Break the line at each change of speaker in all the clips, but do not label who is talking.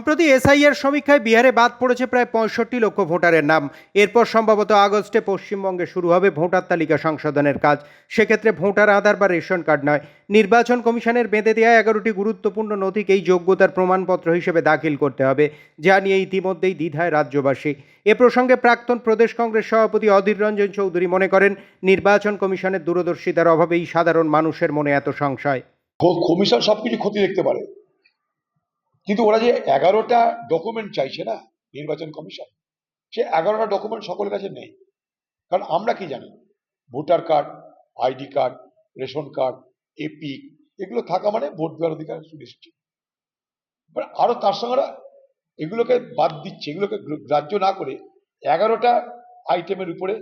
সম্প্রতি এসআইআর সমীক্ষায় বিহারে বাদ পড়েছে প্রায় ৬৫ লক্ষ ভোটারের নাম। এরপর সম্ভবত আগস্টে পশ্চিমবঙ্গে শুরু হবে ভোটার তালিকা সংশোধনের কাজ। সেক্ষেত্রে ভোটার আধার বা রেশন কার্ড নয়, নির্বাচন কমিশনের বেঁধে দেওয়া 11টি গুরুত্বপূর্ণ নথিকেই যোগ্যতার প্রমাণপত্র হিসেবে দাখিল করতে হবে, যা নিয়ে ইতিমধ্যেই দ্বিধায় রাজ্যবাসী। এ প্রসঙ্গে প্রাক্তন প্রদেশ কংগ্রেস সভাপতি অধীর রঞ্জন চৌধুরী মনে করেন, নির্বাচন কমিশনের দূরদর্শিতার অভাবেই সাধারণ মানুষের মনে এত সংশয়।
কমিশন সবকিছু ক্ষতি দেখতে পারে, কিন্তু ওরা যে 11টা ডকুমেন্ট চাইছে না নির্বাচন কমিশন, সে 11টা ডকুমেন্ট সকলের কাছে নেই। কারণ আমরা কি জানি, voter card, ID card, ration card, epic এগুলো থাকা মানে ভোট দেওয়ার অধিকার সুনিশ্চিত। আরো তার সঙ্গে এগুলোকে বাদ দিচ্ছে, এগুলোকে গ্রাহ্য না করে 11টা আইটেমের উপরে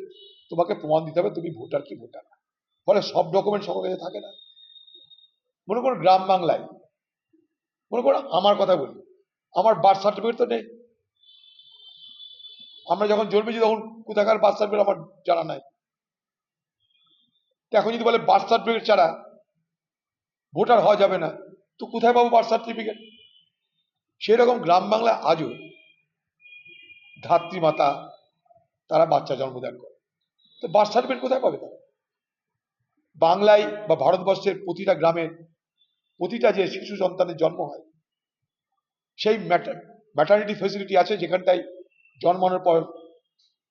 তোমাকে প্রমাণ দিতে হবে তুমি ভোটার কি ভোটার না। ফলে সব ডকুমেন্ট সকলের কাছে থাকে না। মনে করো গ্রাম বাংলায়, মনে করো আমার কথা বলি, আমার বার্থ সার্টিফিকেট তো নেই। আমরা যখন জন্মেছি তখন কোথাকার বার্থ সার্টিফিকেট আমার জানা নাই। এখন যদি বলে বার্থ সার্টিফিকেট ছাড়া ভোটার হওয়া যাবে না, তো কোথায় পাবো বার্থ সার্টিফিকেট? সেরকম গ্রাম বাংলা আজও ধাত্রী মাতা তারা বাচ্চা জন্মদান করে, তো বার্থ সার্টিফিকেট কোথায় পাবে তারা? বাংলায় বা ভারতবর্ষের প্রতিটা গ্রামের প্রতিটা যে শিশু সন্তানের জন্ম হয়, সেই ম্যাটারনিটি ফেসিলিটি আছে, যেখানটায় জন্মানোর পর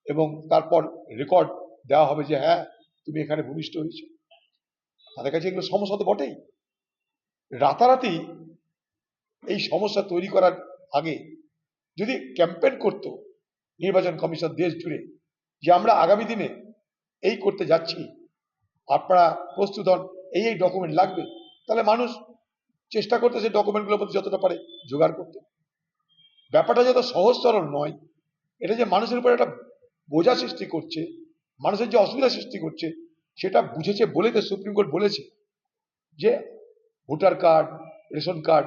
এবং তারপর রেকর্ড দেওয়া হবে যে হ্যাঁ তুমি এখানে ভূমিষ্ঠ হয়েছো। তাদের কাছে এগুলো সমস্যা তো বটেই। রাতারাতি এই সমস্যা তৈরি করার আগে যদি ক্যাম্পেইন করত নির্বাচন কমিশন দেশ জুড়ে যে আমরা আগামী দিনে এই করতে যাচ্ছি, আপনারা প্রস্তুত হন, এই ডকুমেন্ট লাগবে, তাহলে মানুষ চেষ্টা করতে সেই ডকুমেন্টগুলোর মধ্যে যতটা পারে জোগাড় করতে। ব্যাপারটা যত সহজ সরল নয়, এটা যে মানুষের উপর একটা বোঝা সৃষ্টি করছে, মানুষের যে অসুবিধা সৃষ্টি করছে, সেটা বুঝেছে বলে তো সুপ্রিম কোর্ট বলেছে যে ভোটার কার্ড, রেশন কার্ড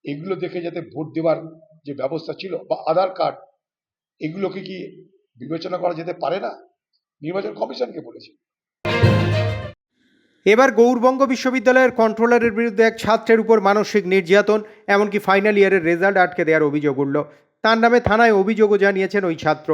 এগুলো দেখে যাতে ভোট দেওয়ার যে ব্যবস্থা ছিল, বা আধার কার্ড, এগুলোকে কি বিবেচনা করা যেতে পারে না, নির্বাচন কমিশনকে বলেছে।
এবার গৌড়বঙ্গ বিশ্ববিদ্যালয়ের কন্ট্রোলারের বিরুদ্ধে এক ছাত্রের উপর মানসিক নির্যাতন, এমনকি ফাইনাল ইয়ারের রেজাল্ট আটকে দেওয়ার অভিযোগ উঠল। তার নামে থানায় অভিযোগও জানিয়েছেন ওই ছাত্র।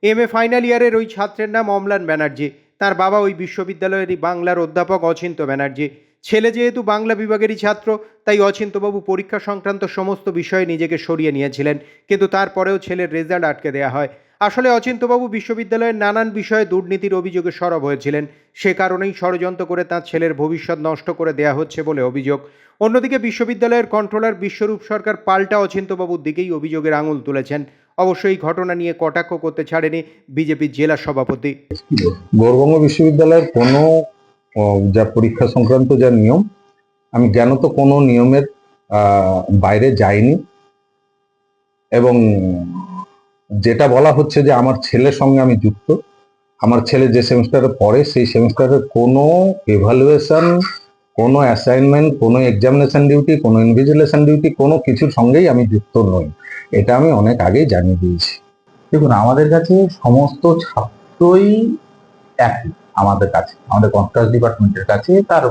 এমএ ফাইনাল ইয়ারের ওই ছাত্রের নাম অম্লান ব্যানার্জি। তার বাবা ওই বিশ্ববিদ্যালয়েরই বাংলার অধ্যাপক অচিন্ত ব্যানার্জি। ছেলে যেহেতু বাংলা বিভাগেরই ছাত্র, তাই অচিন্তবাবু পরীক্ষা সংক্রান্ত সমস্ত বিষয়ে নিজেকে সরিয়ে নিয়েছিলেন, কিন্তু তারপরেও ছেলের রেজাল্ট আটকে দেওয়া হয়। আসলে অচিন্তবাবু বিশ্ববিদ্যালয়ের নানান বিষয়ে দুর্নীতির অভিযোগে সরব হয়েছিলেন। সে কারণেই ষড়যন্ত্র করে তাঁর ছেলের ভবিষ্যৎ নষ্ট করে দেয়া হচ্ছে বলে অভিযোগ। অন্যদিকে বিশ্ববিদ্যালয়ের কন্ট্রোলার বিশ্বরূপ সরকার পাল্টা অচিন্তবাবুর দিকেই অভিযোগের আঙুল তুলেছেন। অবশ্যই ঘটনা নিয়ে কটাক্ষ করতে ছাড়েনি বিজেপির জেলা সভাপতি।
গৌড়বঙ্গ বিশ্ববিদ্যালয়ের কোনো যা পরীক্ষা সংক্রান্ত যা নিয়ম, আমি জ্ঞানত কোনো নিয়মের বাইরে যাইনি, এবং যেটা বলা হচ্ছে যে আমার ছেলের সঙ্গে আমি যুক্ত, আমার ছেলে যে সেমিস্টারে পড়ে সেই সেমিস্টারের কোনো এভালুয়েশন, কোনো অ্যাসাইনমেন্ট, কোনো এক্সামিনেশন ডিউটি, কোনো ইনভিজিলেশন ডিউটি, কোনো কিছুর সঙ্গেই আমি যুক্ত নই। এটা আমি অনেক আগেই জানিয়ে দিয়েছি। দেখুন, আমাদের কাছে সমস্ত ছাত্রই একই, আমাদের কাছে, আমাদের কন্ট্রাক্ট ডিপার্টমেন্টের কাছে তার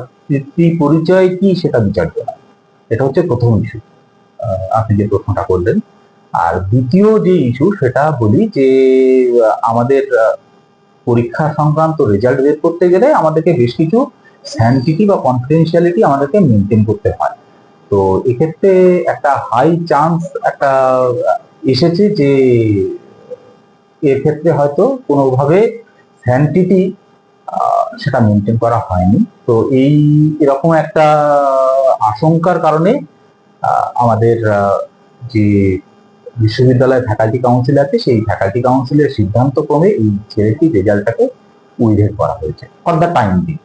পরিচয় কি সেটা বিচার্য না। এটা হচ্ছে প্রথম ইস্যু, আপনি যে প্রশ্নটা করলেন। আর দ্বিতীয় যে ইস্যু সেটা বলি যে আমাদের পরীক্ষা সংক্রান্ত রেজাল্ট বের করতে গেলে আমাদেরকে বেশ কিছু স্যান্টিটি বা কনফিডেন্সিয়ালিটি আমাদেরকে মেনটেন করতে হয়। তো এক্ষেত্রে একটা হাই চান্স একটা এসেছে যে এর ক্ষেত্রে হয়তো কোনোভাবে স্যান্টিটি সেটা মেনটেন করা হয়নি। তো এরকম একটা আশঙ্কার কারণে আমাদের যে বিশ্ববিদ্যালয়ের ফ্যাকাল্টি কাউন্সিল আছে, সেই ফ্যাকাল্টি কাউন্সিলের সিদ্ধান্ত ক্রমে এই ছেলেটির রেজাল্টটাকে উইথড্র করা হয়েছে ফর দ্য টাইম বিং।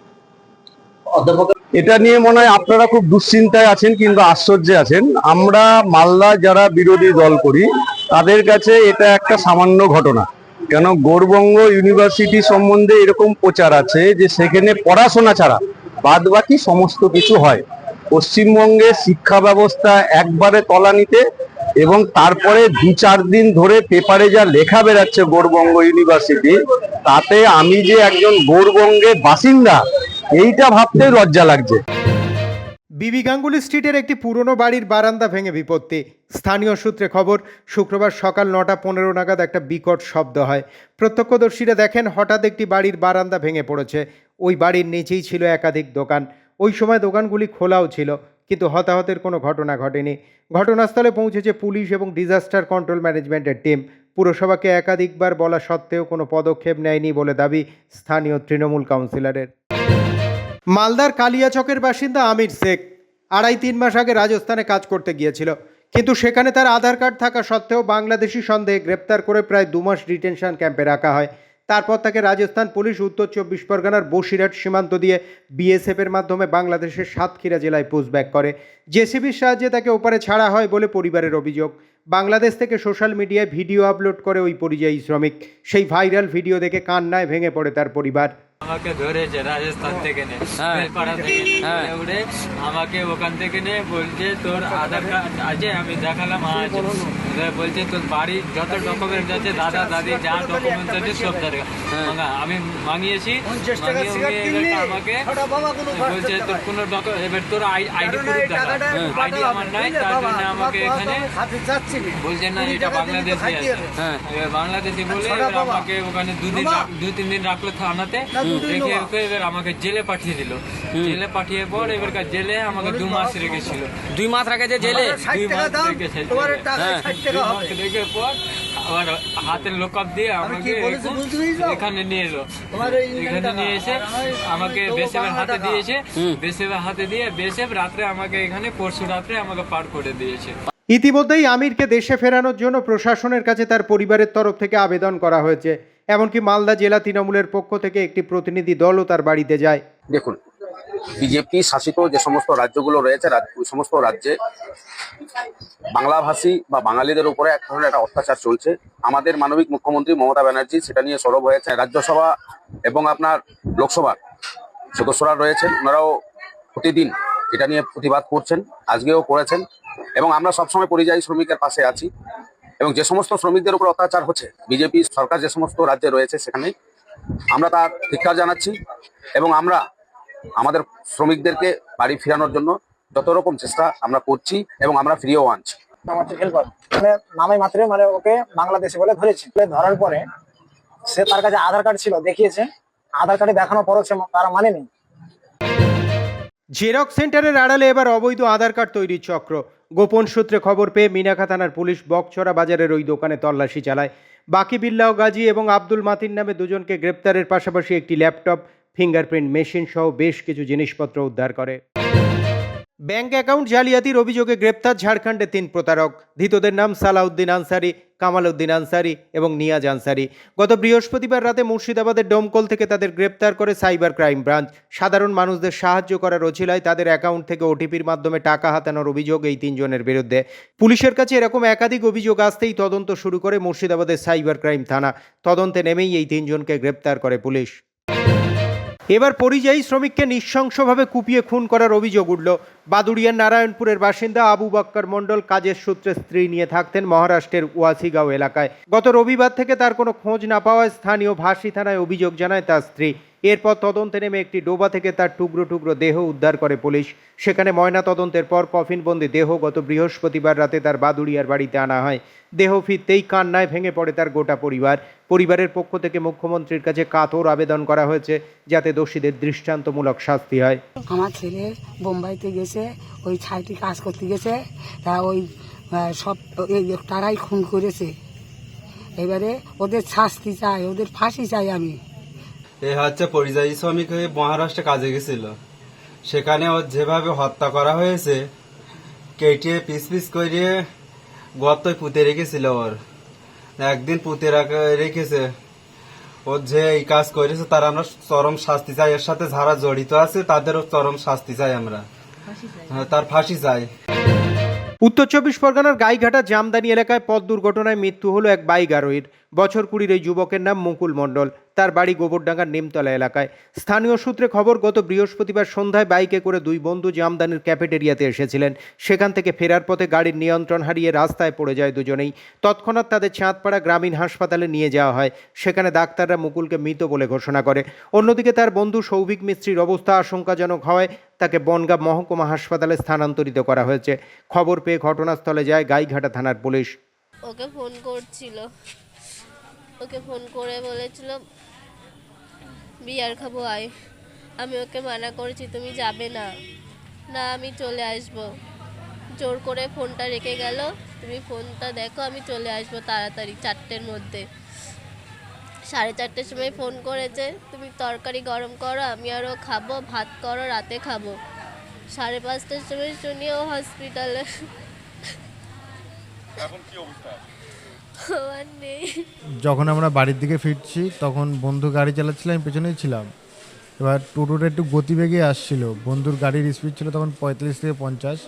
এটা নিয়ে মনে হয় আপনারা খুব দুশ্চিন্তায় আছেন কিংবা আশ্চর্যে আছেন। আমরা মালদা যারা বিরোধী দল করি তাদের কাছে এটা একটা সামান্য ঘটনা। কেন, গৌড়বঙ্গ ইউনিভার্সিটি সম্বন্ধে এরকম প্রচার আছে যে সেখানে পড়াশোনা ছাড়া বাদ বাকি সমস্ত কিছু হয়। পশ্চিমবঙ্গের শিক্ষা ব্যবস্থা একবারে তলানিতে, এবং তারপরে 2-4 দিন ধরে পেপারে যা লেখা বেরাচ্ছে গৌড়বঙ্গ ইউনিভার্সিটি, তাতে আমি যে একজন গৌড়বঙ্গের বাসিন্দা এইটা ভাবতে লজ্জা লাগছে।
বিবি গাঙ্গুলি স্ট্রিটের একটি পুরনো বাড়ির বারান্দা ভেঙে বিপত্তি। স্থানীয় সূত্রে খবর, শুক্রবার সকাল 9:15 নাগাদ একটা বিকট শব্দ হয়। প্রত্যক্ষদর্শীরা দেখেন হঠাৎ একটি বাড়ির বারান্দা ভেঙে পড়েছে। ওই বাড়ির নিচেই ছিল একাধিক দোকান। ওই সময় দোকানগুলি খোলাও ছিল, কিন্তু হতাহতের কোনো ঘটনা ঘটেনি। ঘটনাস্থলে পৌঁছেছে পুলিশ এবং ডিজাস্টার কন্ট্রোল ম্যানেজমেন্টের টিম। পুরসভাকে একাধিকবার বলা সত্ত্বেও কোনো পদক্ষেপ নেয়নি বলে দাবি স্থানীয় তৃণমূল কাউন্সিলরের। মালদার কালিয়াচকের বাসিন্দা আমির শেখ 2.5-3 মাস আগে রাজস্থানে কাজ করতে গিয়েছিল, কিন্তু সেখানে তার আধার কার্ড থাকা সত্ত্বেও বাংলাদেশি সন্দেহে গ্রেপ্তার করে প্রায় 2 মাস ডিটেনশন ক্যাম্পে রাখা হয়। তারপর তাকে রাজস্থান পুলিশ উত্তর 24 পরগনার বসিরহাট সীমান্ত দিয়ে বিএসএফের মাধ্যমে বাংলাদেশের সাতক্ষীরা জেলায় পুশব্যাক করে। জেসিবির সাহায্যে তাকে ওপারে ছাড়া হয় বলে পরিবারের অভিযোগ। বাংলাদেশ থেকে সোশ্যাল মিডিয়ায় ভিডিও আপলোড করে ওই পরিযায়ী শ্রমিক। সেই ভাইরাল ভিডিও দেখে কান্নায় ভেঙে পড়ে তার পরিবার।
আমাকে ধরেছে রাজস্থান থেকে বেলপাড়া থেকে উঠে আমাকে ওখান থেকে নিয়ে বলছে তোর আধার কার্ড আছে, আমি দেখালাম আছে, বলছে তোর বাড়ি যত ডকুমেন্টস আছে দাদা দাদি যা ডকুমেন্টস আছে সব দরকার। আমি মাঙিয়েছি, মাঙিয়ে আমাকে বলছে তোর কোনো এবার তোর আইডি প্রুফ দেখা, আইডি আমার নাই, তার জন্য আমাকে এখানে বলছে না এটা বাংলাদেশি আছে। এবার বাংলাদেশি বলে এবার আমাকে ওখানে 2-3 দিন রাখলো থানাতে, রেখে এবার আমাকে জেলে পাঠিয়ে দিল। জেলে পাঠিয়ে পর এবার জেলে আমাকে 2 মাস রেখেছিল।
2 মাস রেখেছে জেলে?
2 মাস রেখেছে। 2 মাস রেখে পর আবার হাতের লোকআপ দিয়ে আমাকে এখানে নিয়ে এলো। এখানে নিয়ে এসে আমাকে বেসেবের হাতে দিয়েছে, বেসেবের হাতে দিয়ে বেসেব রাত্রে আমাকে এখানে পরশু রাত্রে আমাকে পার করে দিয়েছে।
ইতিমধ্যেই আমিরকে দেশে ফেরানোর জন্য প্রশাসনের কাছে তার পরিবারের তরফ থেকে আবেদন করা হয়েছে। এমনকি মালদা জেলা তৃণমূলের পক্ষ থেকে একটি প্রতিনিধি দলও তার বাড়িতে যায়।
দেখুন, বিজেপি শাসিত যে সমস্ত রাজ্যগুলো রয়েছে ওই সমস্ত রাজ্যে বাংলাভাষী বা বাঙালিদের উপরে এক ধরনের একটা অত্যাচার চলছে। আমাদের মানবিক মুখ্যমন্ত্রী মমতা ব্যানার্জি সেটা নিয়ে সরব হয়েছে। রাজ্যসভা এবং আপনার লোকসভার সদস্যরা রয়েছেন, ওনারাও প্রতিদিন এটা নিয়ে প্রতিবাদ করছেন, আজকেও করেছেন। এবং আমরা সবসময় পরিযায়ী শ্রমিকের পাশে আছি। এবং যে সমস্ত শ্রমিকদের উপর অত্যাচার হচ্ছে, বিজেপি সরকার যে সমস্ত রাজ্যে রয়েছে সেখানে আমরা তার ধিক্কার জানাচ্ছি। এবং আমরা আমাদের শ্রমিকদেরকে বাড়ি ফেরানোর জন্য যত রকম চেষ্টা আমরা করছি এবং আমরা ফিরিয়েও আনছি।
আমাদের হেল্পার মানে নামে মাত্রে মানে ওকে বাংলাদেশি বলে ধরেছে। ধরার পরে সে তার কাছে আধার কার্ড ছিল, দেখিয়েছে, আধার কার্ডে দেখানোর পরও সে তারা মানেনি।
জেরক্স সেন্টারের আড়ালে এবার অবৈধ আধার কার্ড তৈরির চক্র। গোপন সূত্রে খবর পেয়ে মিনাখা থানার পুলিশ বকছড়া বাজারের ওই দোকানে তল্লাশি চালায়। বাকি বিল্লাহ গাজী এবং আব্দুল মাতিন নামে দুজনকে গ্রেপ্তারের পাশাপাশি একটি ল্যাপটপ, ফিঙ্গারপ্রিন্ট মেশিন সহ বেশ কিছু জিনিসপত্র উদ্ধার করে। ব্যাংক অ্যাকাউন্ট জালিয়াতির অভিযোগে গ্রেপ্তার ঝাড়খণ্ডে 3 প্রতারক। ধৃতদের নাম সালাউদ্দিন আনসারি, কামাল উদ্দিন আনসারি এবং নিয়াজ আনসারি। গত বৃহস্পতিবার রাতে মুর্শিদাবাদের ডোমকল থেকে তাদের গ্রেপ্তার করে সাইবার ক্রাইম ব্রাঞ্চ। সাধারণ মানুষদের সাহায্য করার অছিলায় তাদের অ্যাকাউন্ট থেকে ওটিপির মাধ্যমে টাকা হাতানোর অভিযোগ এই 3 জনের বিরুদ্ধে। পুলিশের কাছে এরকম একাধিক অভিযোগ আসতেই তদন্ত শুরু করে মুর্শিদাবাদের সাইবার ক্রাইম থানা। তদন্তে নেমেই এই 3 জনকে গ্রেপ্তার করে পুলিশ। এবার পরিযায়ী শ্রমিককে নৃশংসভাবে কুপিয়ে খুন করার অভিযোগ উঠল। বাদুড়িয়ার নারায়ণপুরের বাসিন্দা আবু বাক্কার মণ্ডল কাজের সূত্রে স্ত্রী নিয়ে থাকতেন মহারাষ্ট্রের ওয়াসিগাঁও এলাকায়। গত রবিবার থেকে তার কোনো খোঁজ না পাওয়ায় স্থানীয় ভাসি থানায় অভিযোগ জানায় তার স্ত্রী। এরপর তদন্তে নেমে একটি ডোবা থেকে তার টুকরো টুকরো দেহ উদ্ধার করে পুলিশ। সেখানে ময়না তদন্তের পর কফিনবন্দি দেহ গত বৃহস্পতিবার রাতে তার বাদুড়িয়ার বাড়িতে আনা হয়। দেহ ফিরতেই কান্নায় ভেঙে পড়ে তার গোটা পরিবার। পরিবারের পক্ষ থেকে মুখ্যমন্ত্রীর কাছে কাতর আবেদন করা হয়েছে যাতে দোষীদের দৃষ্টান্তমূলক শাস্তি হয়।
আমার ছেলে বোম্বাইতে গেছে, ওই ছাইটি কাজ করতে গেছে, তা ওই সব তারাই খুন করেছে। এবারে ওদের শাস্তি চাই, ওদের ফাঁসি চাই আমি।
এ হচ্ছে পরিযায়ী শ্রমিক হয়ে মহারাষ্ট্রে কাজে গেছিল, সেখানে ওর যেভাবে হত্যা করা হয়েছে, কেটে পিস পিস করে গর্তয় পুঁতে রেখেছিল। ওর একদিন পুঁতে রেখেছে। ওর যে এই কাজ করেছে তার আমরা চরম শাস্তি চাই। এর সাথে যারা জড়িত আছে তাদেরও চরম শাস্তি চাই, আমরা তার ফাঁসি চাই।
উত্তর 24 পরগনার গাইঘাটা জামদানি এলাকায় পথ দুর্ঘটনায় মৃত্যু হলো এক বাইক আরোহীর। বছর 20 এই যুবকের নাম মুকুল মণ্ডল। তার বাড়ি গোবরডাঙ্গার নিমতলা এলাকায়। স্থানীয় সূত্রে খবর, গত বৃহস্পতিবার সন্ধ্যায় বাইকে করে দুই বন্ধু জামদানির ক্যাফেটেরিয়াতে এসেছিলেন। সেখান থেকে ফেরার পথে গাড়ির নিয়ন্ত্রণ হারিয়ে রাস্তায় পড়ে যায় দুজনেই। তৎক্ষণাৎ তাদের চাঁদপাড়া গ্রামীণ হাসপাতালে নিয়ে যাওয়া হয়। সেখানে ডাক্তাররা মুকুলকে মৃত বলে ঘোষণা করে। অন্যদিকে তার বন্ধু সৌভিক মিস্ত্রির অবস্থা আশঙ্কাজনক হওয়ায় তাকে বনগাঁ মহকুমা হাসপাতালে স্থানান্তরিত করা হয়েছে। খবর পেয়ে ঘটনাস্থলে যায় গাইঘাটা থানার পুলিশ।
ওকে ফোন করছিল, ওকে ফোন করে বলেছিল বিয়ার খাবো আয়। আমি ওকে মানা করেছি তুমি যাবে না, না আমি চলে আসব। জোর করে ফোনটা রেখে গেল, তুমি ফোনটা দেখো আমি চলে আসবো তাড়াতাড়ি 4টের মধ্যে। 4:30টার সময় ফোন করেছে তুমি তরকারি গরম করো আমি আরও খাবো, ভাত করো রাতে খাবো। 5:30টার সময় শুনি ও হসপিটালে। আর নেই।
যখন আমরা বাড়ির দিকে ফিরছি তখন বন্ধু গাড়ি চালাচ্ছিল, আমি পেছনেই ছিলাম। এবার টোটোটা একটু গতিবেগে আসছিল, বন্ধুর গাড়ির স্পিড ছিল তখন 45 থেকে 50।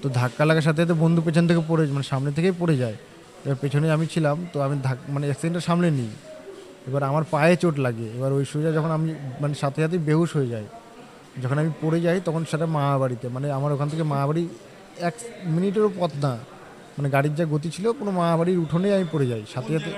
তো ধাক্কা লাগার সাথে সাথে বন্ধু পেছন থেকে পড়ে, মানে সামনে থেকেই পড়ে যায়। এবার পেছনে আমি ছিলাম, তো আমি মানে অ্যাক্সিডেন্টটা সামলে নিই। এবার আমার পায়ে চোট লাগে, এবার ওই সোজা যখন আমি মানে সাথে সাথেই বেহুশ হয়ে যাই। যখন আমি পড়ে যাই তখন সেটা মামাবাড়িতে, মানে আমার ওখান থেকে মামাবাড়ি 1 মিনিটেরও পথ না, মানে গাড়ির যা গতি ছিল পুরো মামাবাড়ির উঠোনেই আমি পড়ে যাই সাথে সাথে।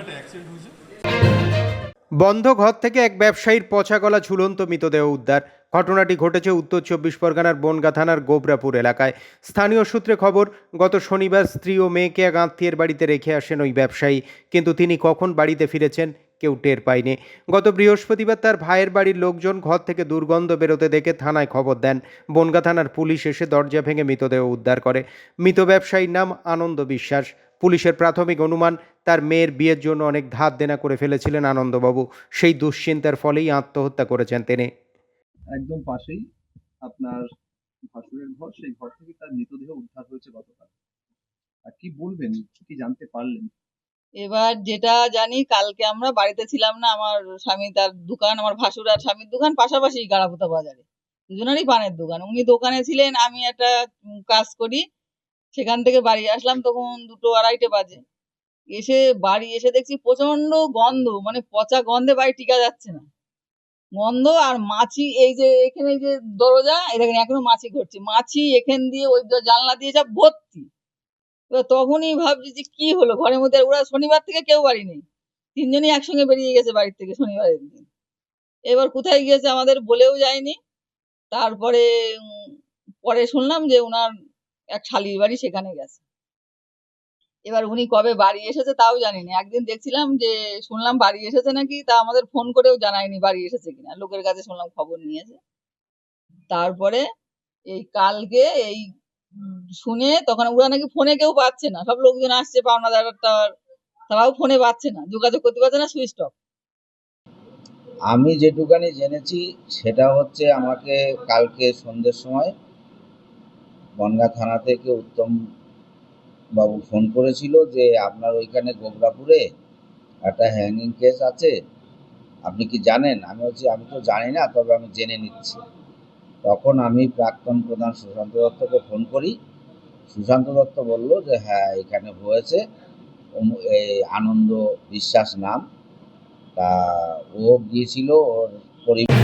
বন্ধ ঘর থেকে এক ব্যবসায়ীর পচা গলা ঝুলন্ত মৃতদেহ উদ্ধার। ঘটনাটি ঘটেছে উত্তর 24 পরগনার বনগাঁ থানার গোবরাপুর এলাকায়। স্থানীয় সূত্রে খবর, গত শনিবার স্ত্রী ও মেয়েকে এক আত্মীয়ের বাড়িতে রেখে আসেন ওই ব্যবসায়ী, কিন্তু তিনি কখন বাড়িতে ফিরেছেন কেউ টের পায়নি। গত বৃহস্পতিবার তার ভাইয়ের বাড়ির লোকজন ঘর থেকে দুর্গন্ধ বেরোতে দেখে থানায় খবর দেন। বনগাঁ থানার পুলিশ এসে দরজা ভেঙে মৃতদেহ উদ্ধার করে। মৃত ব্যবসায়ীর নাম আনন্দ বিশ্বাস। পুলিশের প্রাথমিক অনুমান, তার মেয়ের বিয়ের জন্য অনেক ধার দেনা করে ফেলেছিলেন আনন্দবাবু। সেই দুশ্চিন্তার ফলেই আত্মহত্যা করেছেন তিনি।
একদম পাশেই আপনার ভাসুরের ঘর, সেই ঘর থেকে তার মৃতদেহ উদ্ধার হয়েছে গতকাল। আর কি বলবেন, কি জানতে পারলেন?
এবার যেটা জানি, কালকে আমরা বাড়িতে ছিলাম না, আমার স্বামী তার দোকান, আমার ভাসুর আর স্বামীর দোকান পাশাপাশি গাড়াপোতা বাজারে, দুজনেরই পানের দোকান। উনি দোকানে ছিলেন, আমি একটা কাজ করি, সেখান থেকে বাড়ি আসলাম তখন 2-2:30 বাজে। বাড়ি এসে দেখছি প্রচন্ড গন্ধ, মানে পচা গন্ধে বাড়ি টিকা যাচ্ছে না, গন্ধ। আর মাছি, এই যে এখানে যে দরজা, এই দেখেন এখনো মাছি ঘুরছে, মাছি এখান দিয়ে ওই জানলা দিয়ে সব ভর্তি। এবার তখনই ভাবছি যে কি হলো ঘরের মধ্যে। ওরা শনিবার থেকে কেউ বাড়ি নেই, 3জনই একসঙ্গে বেরিয়ে গেছে বাড়ির থেকে শনিবারের দিন। এবার কোথায় গিয়েছে আমাদের বলেও যায়নি। তারপরে পরে শুনলাম যে ওনার এক শালির বাড়ি, সেখানে গেছে। এবার উনি কবে বাড়ি এসেছে তাও জানি না। একদিন দেখছিলাম যে শুনলাম বাড়ি এসেছে নাকি, তা আমাদের ফোন করেও জানায়নি বাড়ি এসেছে কিনা, লোকের কাছে শুনলাম খবর নিয়েছে। তারপরে এই কালকে এই শুনে তখন ওরা নাকি ফোনে কেউ পাচ্ছে না, সব লোকজন আসছে পাওনাদার, তারাও ফোনে পাচ্ছে না, যোগাযোগ করতে পারছে না, সুইচ অফ।
আমি যেটুকানি জেনেছি সেটা হচ্ছে, আমাকে কালকে সন্ধ্যের সময় বনগাঁ থানা থেকে উত্তম বাবু ফোন করেছিল যে আপনার ওইখানে গোবরাপুরে একটা হ্যাঙ্গিং কেস আছে, আপনি কি জানেন? আমি বলছি আমি তো জানি না, তবে আমি জেনে নিচ্ছি। তখন আমি প্রাক্তন প্রধান সুশান্ত দত্তকে ফোন করি। সুশান্ত দত্ত বলল যে হ্যাঁ এখানে হয়েছে, এই আনন্দ বিশ্বাস নাম, তা ও গিয়েছিল ওর পরিবার।